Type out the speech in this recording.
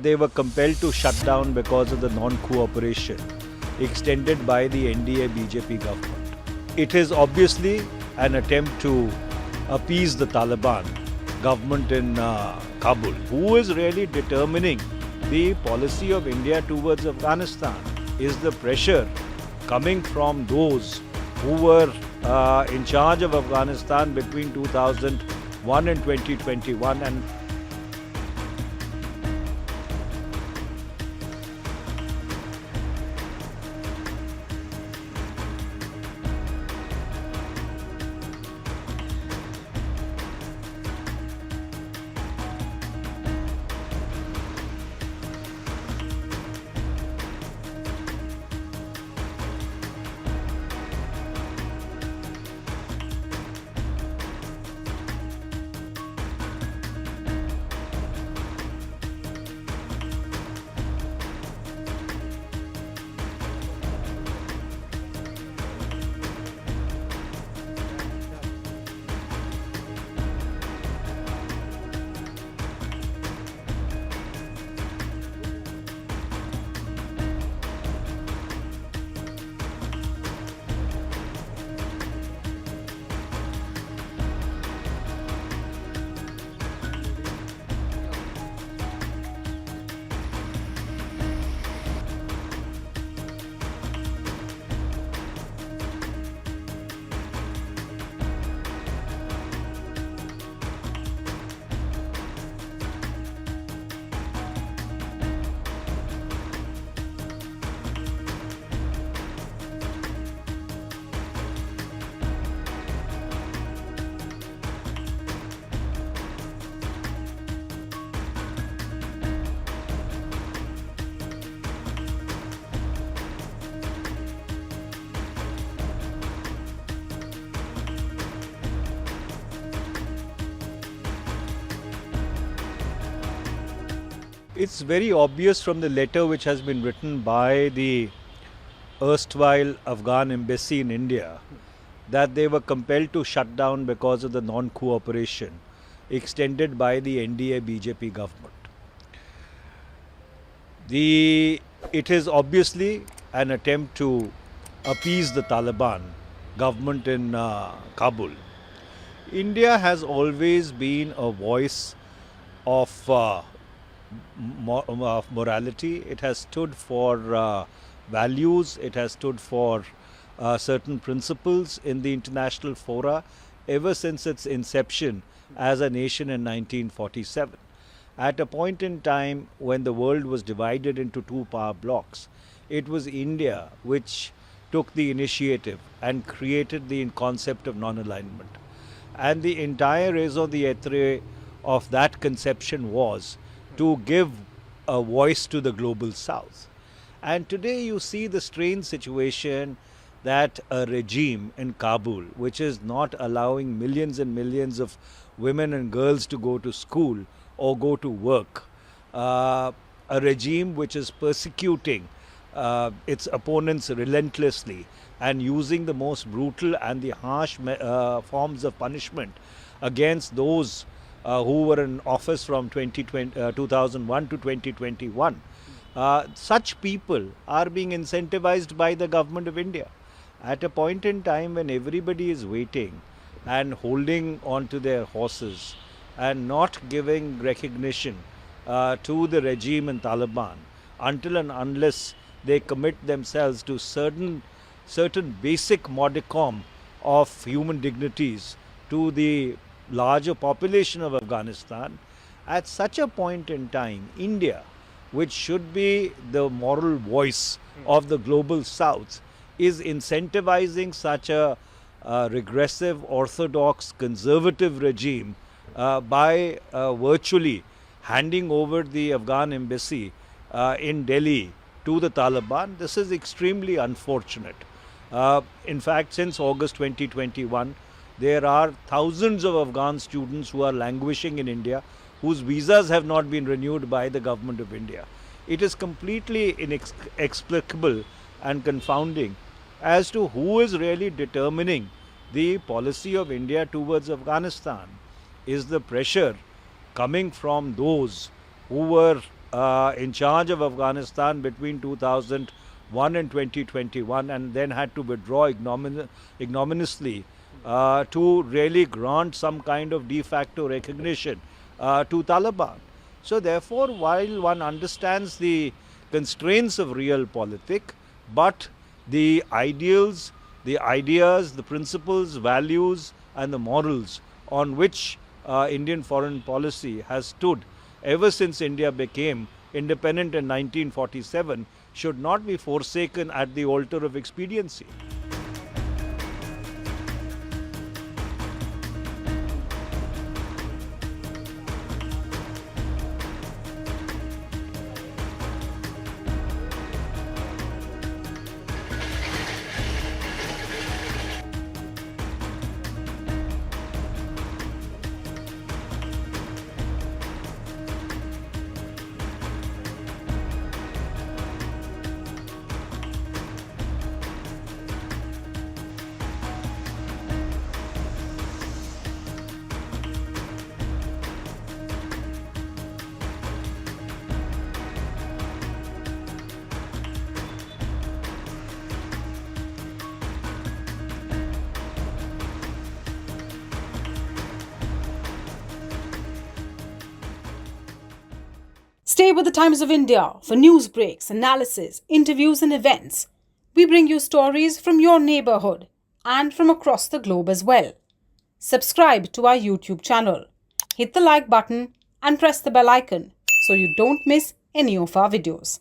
They were compelled to shut down because of the non-cooperation extended by the NDA BJP government. It is obviously an attempt to appease the Taliban government in Kabul, who is really determining the policy of India towards Afghanistan. Is the pressure coming from those who were in charge of Afghanistan between 2001 and 2021, and it's very obvious from the letter which has been written by the erstwhile Afghan embassy in India that they were compelled to shut down because of the non-cooperation extended by the NDA BJP government. It is obviously an attempt to appease the Taliban government in Kabul. India has always been a voice of morality. It has stood for values. It has stood for certain principles in the international fora ever since its inception as a nation in 1947. At a point in time when the world was divided into two power blocks, it was India which took the initiative and created the concept of non-alignment. And the entire raison d'etre of that conception was to give a voice to the global south. And today you see the strange situation that a regime in Kabul, which is not allowing millions and millions of women and girls to go to school or go to work, a regime which is persecuting its opponents relentlessly and using the most brutal and the harsh forms of punishment against those who were in office from 2001 to 2021. Such people are being incentivized by the government of India. At a point in time when everybody is waiting and holding on to their horses and not giving recognition to the regime in Taliban until and unless they commit themselves to certain basic modicum of human dignities to the larger population of Afghanistan, at such a point in time, India, which should be the moral voice of the global south, is incentivizing such a regressive, orthodox, conservative regime by virtually handing over the Afghan embassy in Delhi to the Taliban. This is extremely unfortunate. In fact, since August 2021, there are thousands of Afghan students who are languishing in India, whose visas have not been renewed by the government of India. It is completely inexplicable and confounding as to who is really determining the policy of India towards Afghanistan. Is the pressure coming from those who were in charge of Afghanistan between 2001 and 2021, and then had to withdraw ignominiously to really grant some kind of de facto recognition to Taliban. So therefore, while one understands the constraints of realpolitik, but the ideals, the ideas, the principles, values and the morals on which Indian foreign policy has stood ever since India became independent in 1947 should not be forsaken at the altar of expediency. Stay with the Times of India for news breaks, analysis, interviews and events. We bring you stories from your neighborhood and from across the globe as well. Subscribe to our YouTube channel. Hit the like button and press the bell icon so you don't miss any of our videos.